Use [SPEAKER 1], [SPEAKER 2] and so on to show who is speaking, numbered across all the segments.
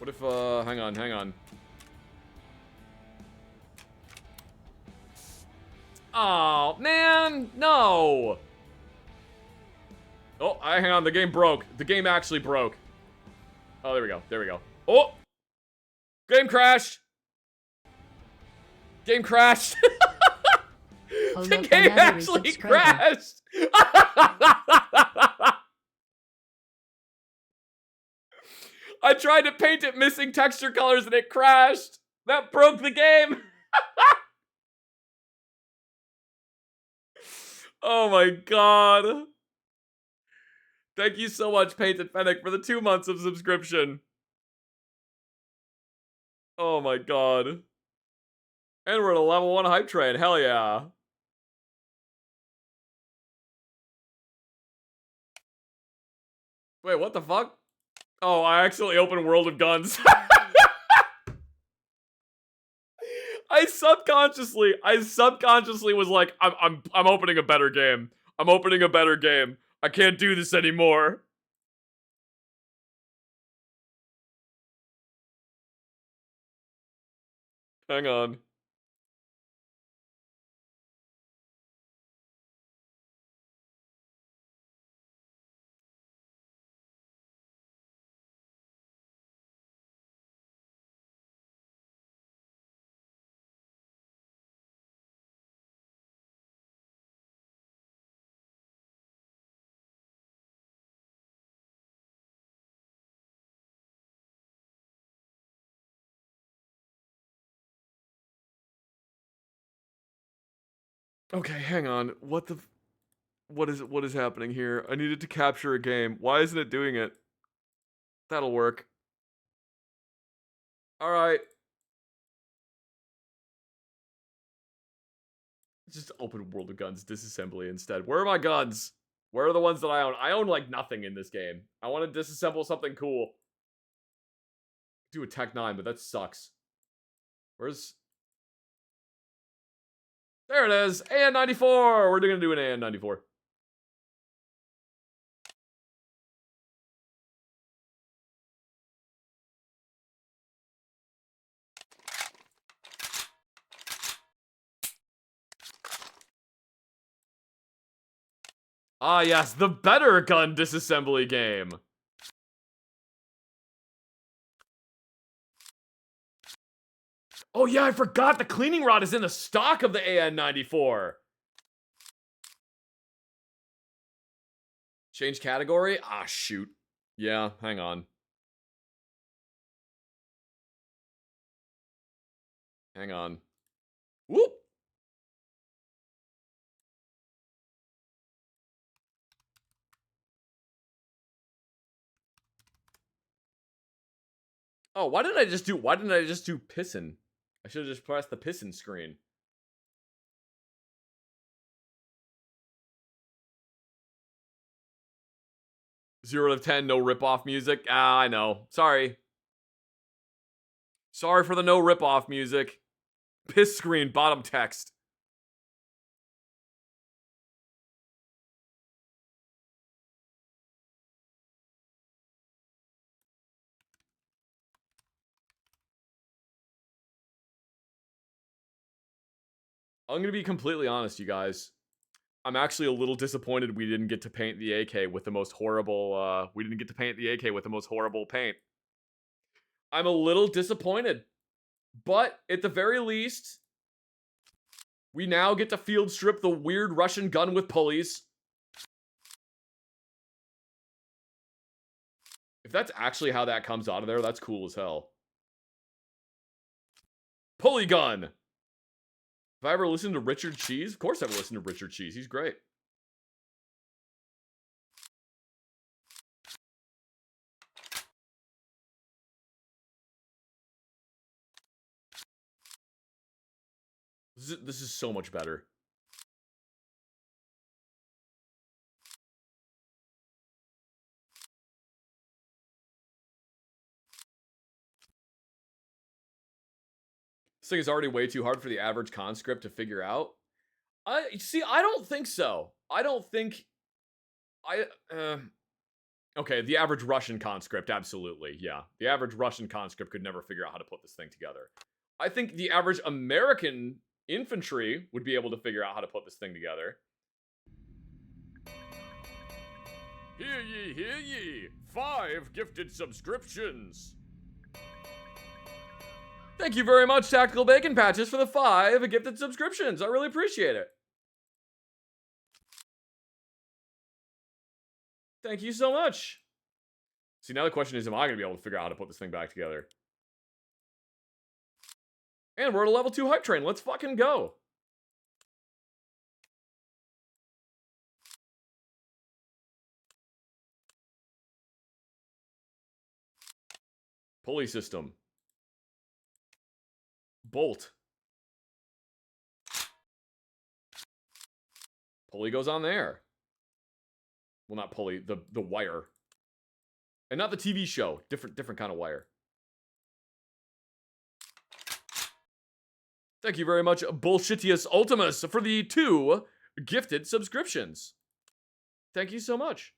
[SPEAKER 1] What if, hang on. Oh, man, no. Oh, hang on, the game broke. The game actually broke. Oh, there we go. Oh! Game crashed! Game crashed! The game actually crashed! I tried to paint it missing texture colors and it crashed! That broke the game! Oh my god. Thank you so much, Painted Fennec, for the 2 months of subscription. Oh my god. And we're at a level 1 hype train. Hell yeah. Wait, what the fuck? Oh, I accidentally opened World of Guns. I subconsciously was like, I'm opening a better game. I'm opening a better game. I can't do this anymore. Hang on. Okay, hang on. What is happening here? I needed to capture a game. Why isn't it doing it? That'll work. Alright. Just open World of Guns Disassembly instead. Where are my guns? Where are the ones that I own? I own, like, nothing in this game. I want to disassemble something cool. Do a Tech 9, but that sucks. Where's... There it is! AN-94! We're gonna do an AN-94. Ah, yes, the better gun disassembly game. Oh yeah, I forgot the cleaning rod is in the stock of the AN-94. Change category? Ah, shoot. Yeah, hang on. Hang on. Whoop! Oh, why didn't I just do pissin'? I should have just pressed the pissin' screen. Zero out of 10, no rip-off music. Ah, I know. Sorry. Sorry for the no rip-off music. Piss screen, bottom text. I'm gonna be completely honest, you guys. I'm actually a little disappointed we didn't get to paint the AK with the most horrible, paint. I'm a little disappointed. But, at the very least, we now get to field strip the weird Russian gun with pulleys. If that's actually how that comes out of there, that's cool as hell. Pulley gun! Have I ever listened to Richard Cheese? Of course I've listened to Richard Cheese. He's great. This is so much better. This thing is already way too hard for the average conscript to figure out. I don't think so. I don't think... Okay, the average Russian conscript, absolutely, yeah. The average Russian conscript could never figure out how to put this thing together. I think the average American infantry would be able to figure out how to put this thing together. Hear ye, hear ye! 5 gifted subscriptions! Thank you very much, Tactical Bacon Patches, for the 5 gifted subscriptions. I really appreciate it. Thank you so much. See, now the question is, am I going to be able to figure out how to put this thing back together? And we're at a level 2 hype train. Let's fucking go. Pulley system. Bolt. Pulley goes on there. Well, not pulley, the wire. And not the TV show. Different kind of wire. Thank you very much, Bullshitius Ultimus, for the 2 gifted subscriptions. Thank you so much.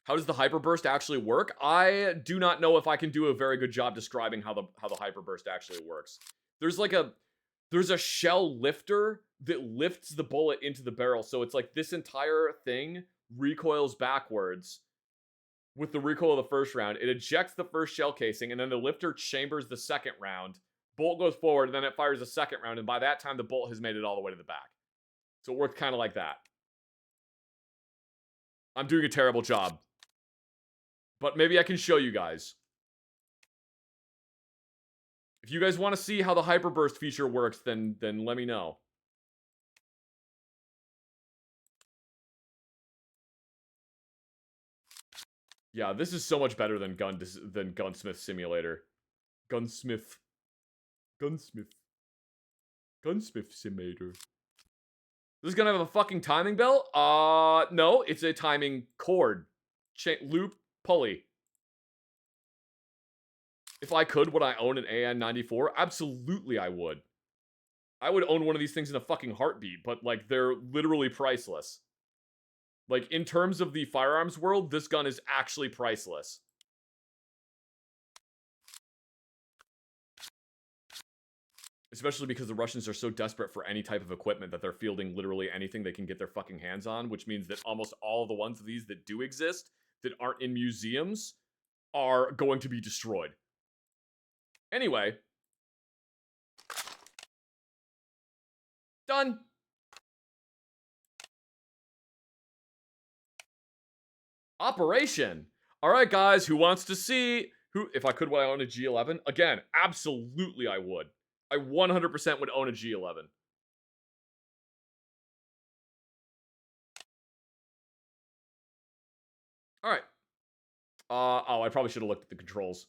[SPEAKER 1] How does the hyperburst actually work? I do not know if I can do a very good job describing how the hyperburst actually works. There's a shell lifter that lifts the bullet into the barrel, so it's like this entire thing recoils backwards with the recoil of the first round. It ejects the first shell casing, and then the lifter chambers the second round. Bolt goes forward, and then it fires the second round, and by that time, the bolt has made it all the way to the back. So it works kind of like that. I'm doing a terrible job. But maybe I can show you guys. If you guys want to see how the hyperburst feature works, then let me know. Yeah, this is so much better than Gunsmith Simulator. Gunsmith Simulator. This is gonna have a fucking timing belt? No, it's a timing cord. Loop pulley. If I could, would I own an AN-94? Absolutely I would. I would own one of these things in a fucking heartbeat, but, like, they're literally priceless. Like, in terms of the firearms world, this gun is actually priceless. Especially because the Russians are so desperate for any type of equipment that they're fielding literally anything they can get their fucking hands on, which means that almost all the ones of these that do exist, that aren't in museums, are going to be destroyed. Anyway. Done. Operation. All right, guys, who wants to see if I could, would I own a G11? Again, absolutely I would. I 100% would own a G11. All right. Oh, I probably should have looked at the controls.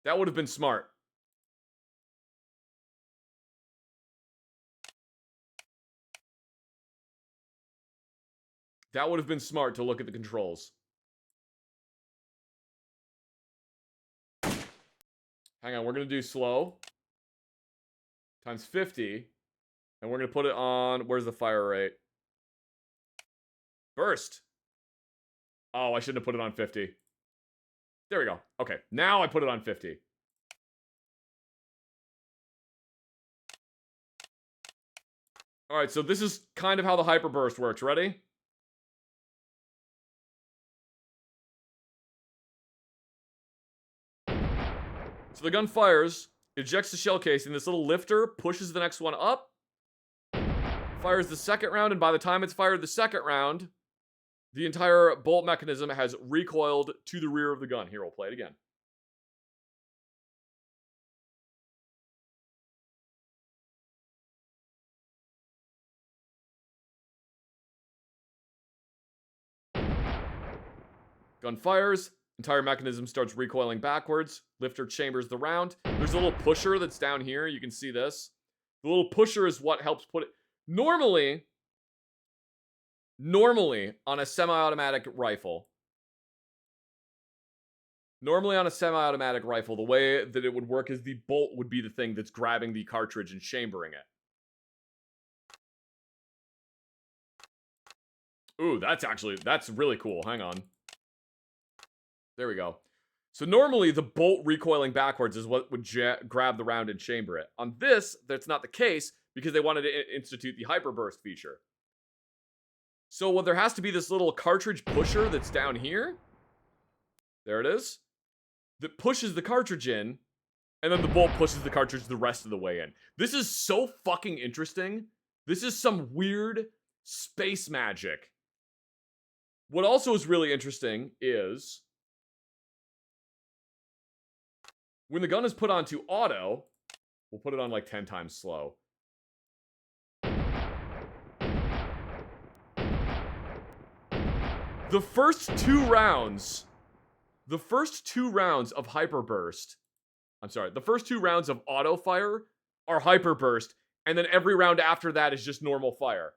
[SPEAKER 1] That would have been smart. That would have been smart to look at the controls. Hang on, we're going to do slow. Times 50. And we're going to put it on, where's the fire rate? Burst. Oh, I shouldn't have put it on 50. There we go. Okay, now I put it on 50. Alright, so this is kind of how the hyperburst works. Ready? So the gun fires, ejects the shell casing, this little lifter pushes the next one up, fires the second round, and by the time it's fired the second round, the entire bolt mechanism has recoiled to the rear of the gun. Here, we'll play it again. Gun fires, entire mechanism starts recoiling backwards, lifter chambers the round. There's a little pusher that's down here, you can see this. The little pusher is what helps put it... Normally, on a semi-automatic rifle, the way that it would work is the bolt would be the thing that's grabbing the cartridge and chambering it. Ooh, that's really cool. Hang on. There we go. So normally the bolt recoiling backwards is what would grab the round and chamber it. On this, that's not the case because they wanted to institute the hyperburst feature. So there has to be this little cartridge pusher that's down here. There it is. That pushes the cartridge in, and then the bolt pushes the cartridge the rest of the way in. This is so fucking interesting. This is some weird space magic. What also is really interesting is when the gun is put onto auto, we'll put it on like 10 times slow. The first two rounds of hyperburst, the first two rounds of auto fire are hyperburst, and then every round after that is just normal fire.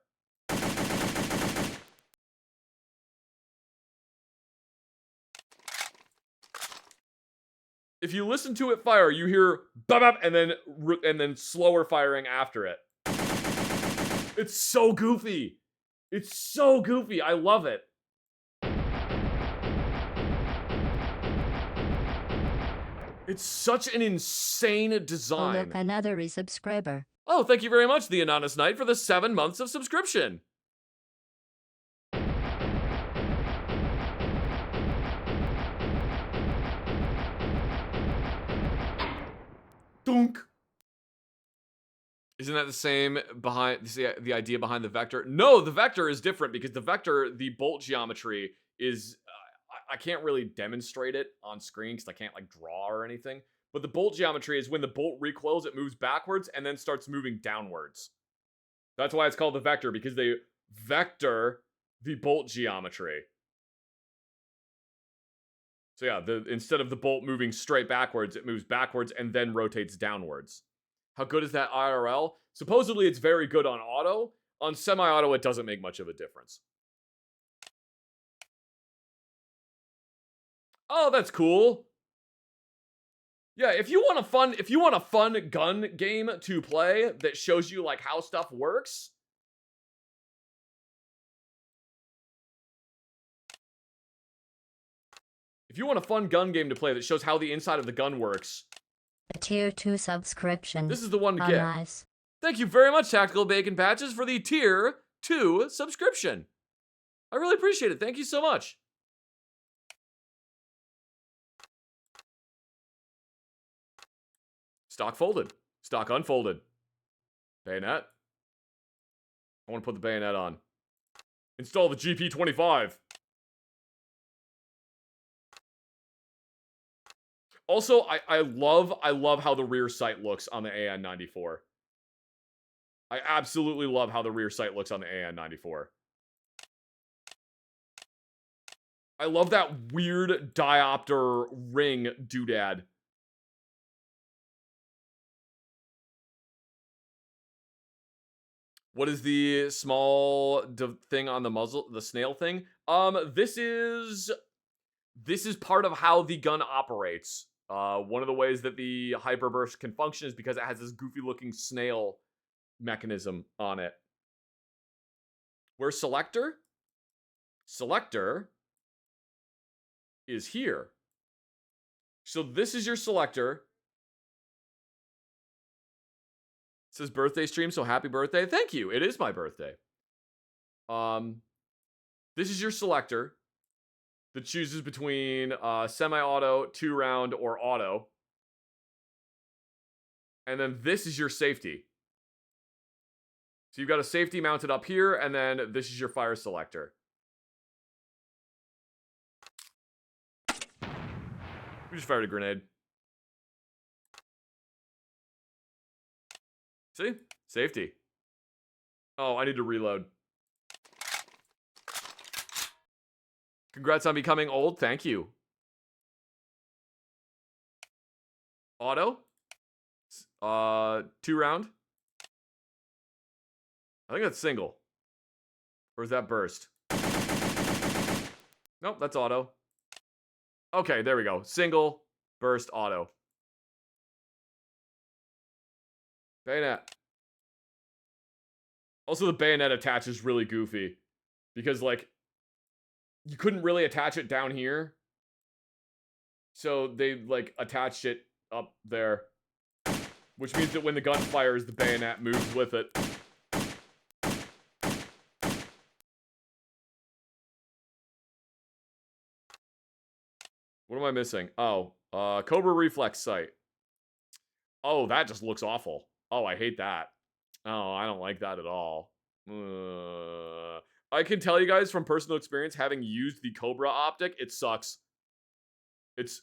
[SPEAKER 1] If you listen to it fire, you hear bop bop and then slower firing after it. It's so goofy. It's so goofy. I love it. It's such an insane design.
[SPEAKER 2] Oh, look, another resubscriber.
[SPEAKER 1] Oh, thank you very much, the Anonymous Knight, for the 7 months of subscription. Dunk. Isn't that the same behind the idea behind the vector? No, the vector is different because the vector, the bolt geometry is I can't really demonstrate it on screen because I can't like draw or anything. But the bolt geometry is when the bolt recoils, it moves backwards and then starts moving downwards. That's why it's called the vector, because they vector the bolt geometry. So yeah, instead of the bolt moving straight backwards, it moves backwards and then rotates downwards. How good is that IRL? Supposedly it's very good on auto. On semi-auto, it doesn't make much of a difference. Oh, that's cool. Yeah, if you want a fun gun game to play that shows you like how stuff works. If you want a fun gun game to play that shows how the inside of the gun works.
[SPEAKER 2] A tier 2 subscription.
[SPEAKER 1] This is the one to get.
[SPEAKER 2] Nice.
[SPEAKER 1] Thank you very much, Tactical Bacon Patches, for the tier 2 subscription. I really appreciate it. Thank you so much. Stock folded. Stock unfolded. Bayonet. I want to put the bayonet on. Install the GP25. Also, I love how the rear sight looks on the AN94. I absolutely love how the rear sight looks on the AN94. I love that weird diopter ring doodad. What is the small thing on the muzzle? The snail thing? This is part of how the gun operates. One of the ways that the hyperburst can function is because it has this goofy looking snail mechanism on it. Where's selector? Selector is here. So this is your selector. It says birthday stream, so happy birthday. Thank you. It is my birthday. This is your selector that chooses between semi-auto, 2-round, or auto. And then this is your safety. So you've got a safety mounted up here, and then this is your fire selector. We just fired a grenade. See? Safety. Oh, I need to reload. Congrats on becoming old. Thank you. Auto. 2-round. I think that's single. Or is that burst? Nope, that's auto. Okay, there we go. Single, burst, auto. Bayonet. Also, the bayonet attach is really goofy. Because, like, you couldn't really attach it down here. So they, like, attached it up there. Which means that when the gun fires, the bayonet moves with it. What am I missing? Oh, Cobra Reflex Sight. Oh, that just looks awful. Oh, I hate that. Oh, I don't like that at all. I can tell you guys from personal experience, having used the Cobra optic, it sucks. It's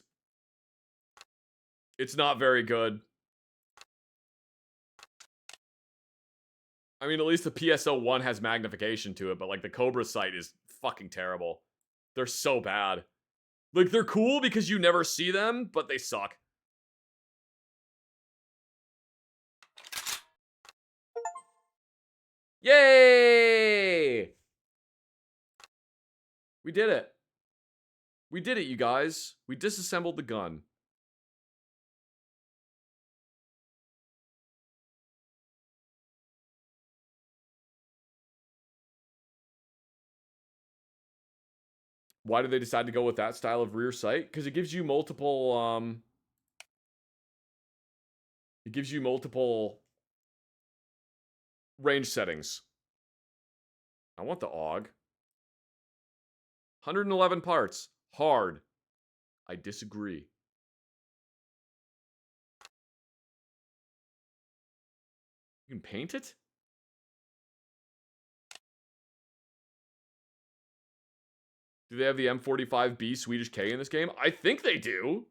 [SPEAKER 1] not very good. I mean, at least the PSO1 has magnification to it, but, like, the Cobra sight is fucking terrible. They're so bad. Like, they're cool because you never see them, but they suck. Yay! We did it. We did it, you guys. We disassembled the gun. Why did they decide to go with that style of rear sight? Because it gives you multiple, it gives you multiple range settings. I want the AUG. 111 parts. Hard. I disagree. You can paint it? Do they have the M45B Swedish K in this game? I think they do.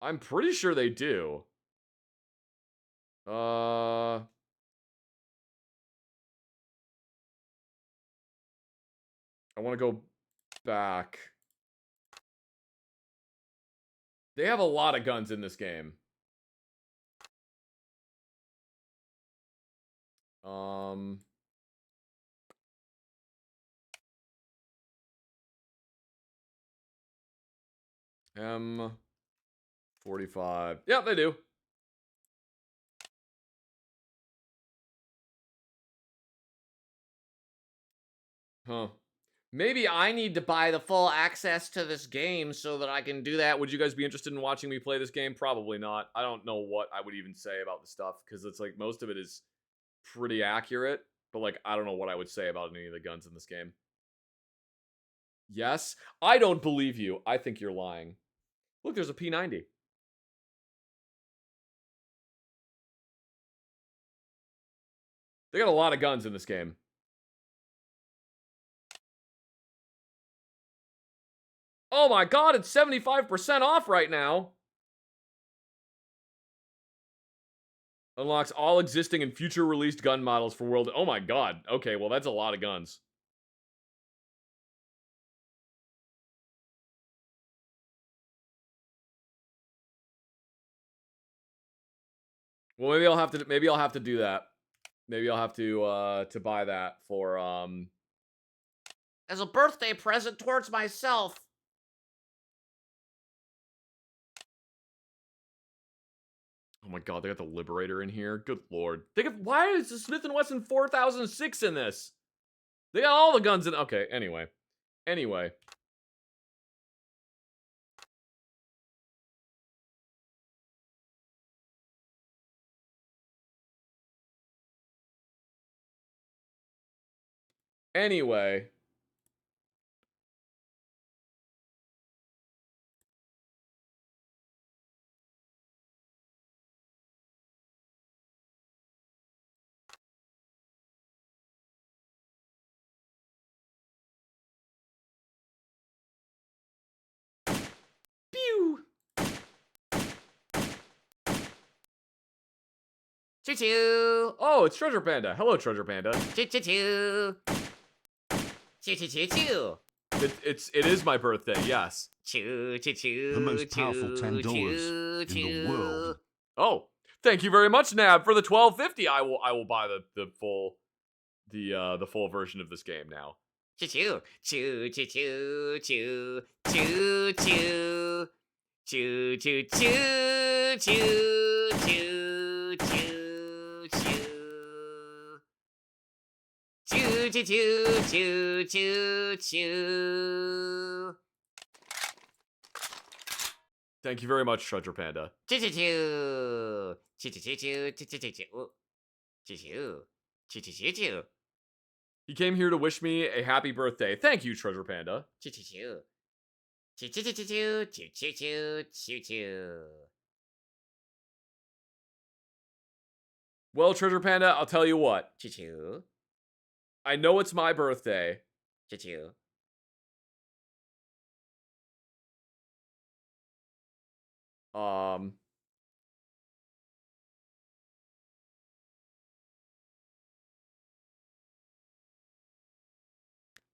[SPEAKER 1] I'm pretty sure they do. I want to go back. They have a lot of guns in this game. M45. Yeah, they do. Huh. Maybe I need to buy the full access to this game so that I can do that. Would you guys be interested in watching me play this game? Probably not. I don't know what I would even say about the stuff, because it's like most of it is pretty accurate, but like I don't know what I would say about any of the guns in this game. Yes? I don't believe you. I think you're lying. Look, there's a P90. They got a lot of guns in this game. Oh my god, it's 75% off right now. Unlocks all existing and future released gun models for World. Oh my god. Okay, well that's a lot of guns. Well, maybe I'll have to do that. Maybe I'll have to buy that for as a birthday present towards myself. Oh my god, they got the Liberator in here. Good lord. Why is the Smith & Wesson 4006 in this? They got all the guns in. Okay, anyway. Anyway. Pew! Choo-choo! Oh, it's Treasure Panda. Hello, Treasure Panda. Choo-choo-choo! Choo-choo-choo-choo! It is my birthday, yes. Choo-choo-choo!
[SPEAKER 3] The most powerful $10 in the world.
[SPEAKER 1] Oh, thank you very much, Nab, for the $12.50. I will buy the full version of this game now. Choo-choo! Choo-choo-choo-choo! Choo-choo! Choo-choo-choo-choo! Choo-choo-choo-choo!
[SPEAKER 4] Choo choo choo choo choo choo.
[SPEAKER 1] Thank you very much, Treasure Panda.
[SPEAKER 4] Choo choo choo. Choo choo choo choo choo choo choo. Ooh. Choo choo. Choo choo choo choo.
[SPEAKER 1] He came here to wish me a happy birthday. Thank you, Treasure Panda.
[SPEAKER 4] Choo choo choo. Choo choo choo choo choo choo choo choo choo choo.
[SPEAKER 1] Well, Treasure Panda, I'll tell you what.
[SPEAKER 4] Choo choo.
[SPEAKER 1] I know it's my birthday.
[SPEAKER 4] Choo choo.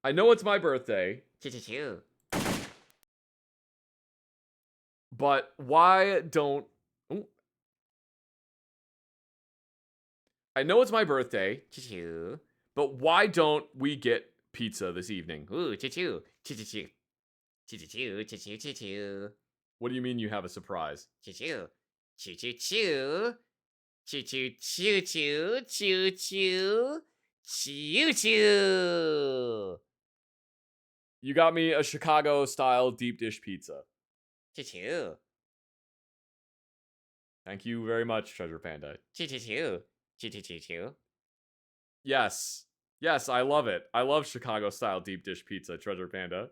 [SPEAKER 1] I know it's my birthday,
[SPEAKER 4] Choo choo choo.
[SPEAKER 1] but why don't... Ooh. I know it's my birthday,
[SPEAKER 4] Choo choo.
[SPEAKER 1] but why don't we get pizza this evening?
[SPEAKER 4] Ooh, choo choo. Choo choo choo. Choo choo choo choo choo choo choo.
[SPEAKER 1] What do you mean you have a surprise?
[SPEAKER 4] Choo choo. Choo choo choo. Choo choo choo choo choo choo. Choo choo.
[SPEAKER 1] You got me a Chicago-style deep dish pizza.
[SPEAKER 4] Choo choo.
[SPEAKER 1] Thank you very much, Treasure Panda.
[SPEAKER 4] Choo choo choo. Choo choo choo choo.
[SPEAKER 1] Yes. Yes, I love it. I love Chicago-style deep dish pizza, Treasure Panda.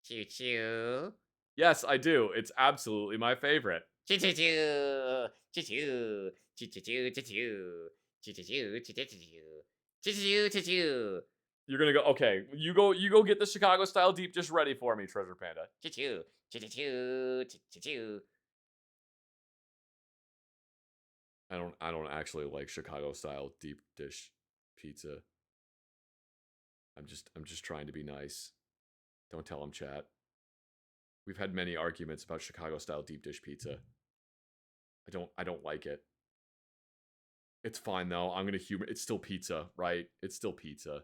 [SPEAKER 4] Choo choo.
[SPEAKER 1] Yes, I do. It's absolutely my favorite.
[SPEAKER 4] Choo choo choo. Choo choo. Choo choo choo choo choo. Choo choo choo choo choo choo. Choo choo choo choo.
[SPEAKER 1] You're gonna go, okay, you go get the Chicago-style deep dish ready for me, Treasure Panda.
[SPEAKER 4] Choo choo. Choo choo choo. Choo choo choo.
[SPEAKER 1] I don't actually like Chicago-style deep dish pizza. I'm just trying to be nice. Don't tell him, chat. We've had many arguments about Chicago-style deep dish pizza. I don't like it. It's fine though. I'm gonna humor. It's still pizza, right? It's still pizza.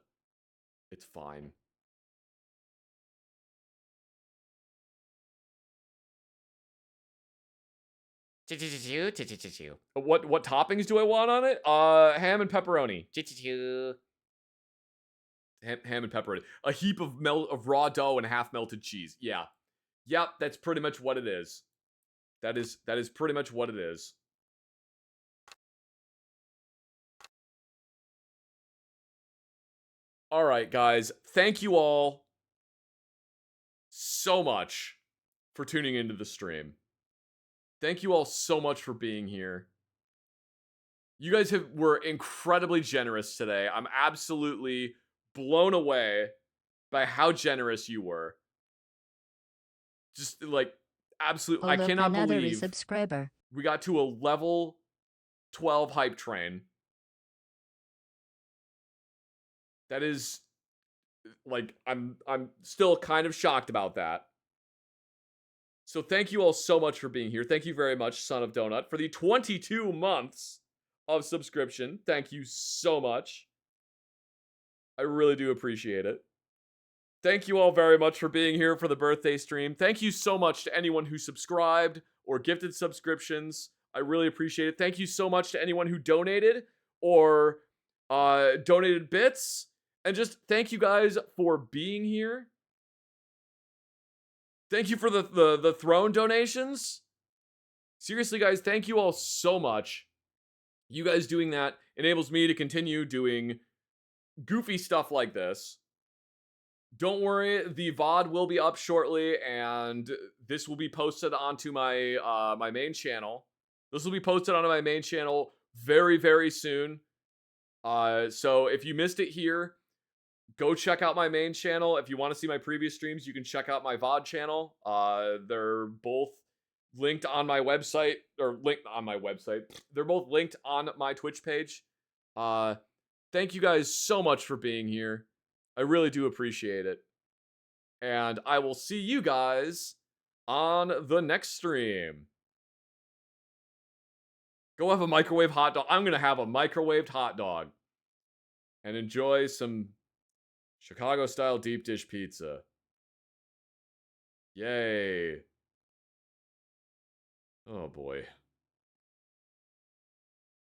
[SPEAKER 1] It's fine.
[SPEAKER 4] Choo choo choo choo choo choo choo.
[SPEAKER 1] What toppings do I want on it? Ham and pepperoni.
[SPEAKER 4] Choo choo choo.
[SPEAKER 1] Ham and pepperoni. A heap of raw dough and half melted cheese. Yeah. Yep, that's pretty much what it is. That is pretty much what it is. All right, guys. Thank you all so much for tuning into the stream. Thank you all so much for being here. You guys were incredibly generous today. I'm absolutely blown away by how generous you were. Just like absolutely, I
[SPEAKER 2] Look,
[SPEAKER 1] cannot
[SPEAKER 2] another
[SPEAKER 1] believe
[SPEAKER 2] subscriber.
[SPEAKER 1] we got to a level 12 hype train. That is like I'm still kind of shocked about that. So thank you all so much for being here. Thank you very much, Son of Donut, for the 22 months of subscription. Thank you so much. I really do appreciate it. Thank you all very much for being here for the birthday stream. Thank you so much to anyone who subscribed or gifted subscriptions. I really appreciate it. Thank you so much to anyone who donated or donated bits. And just thank you guys for being here. Thank you for the throne donations. Seriously, guys, thank you all so much. You guys doing that enables me to continue doing goofy stuff like this. Don't worry, the VOD will be up shortly, and this will be posted onto my my main channel. This will be posted onto my main channel very, very soon. So if you missed it here, go check out my main channel. If you want to see my previous streams, you can check out my VOD channel. They're both linked on my website, or linked on my website. They're both linked on my Twitch page. Thank you guys so much for being here. I really do appreciate it. And I will see you guys on the next stream. Go have a microwave hot dog. I'm going to have a microwaved hot dog. And enjoy some Chicago-style deep dish pizza. Yay. Oh boy.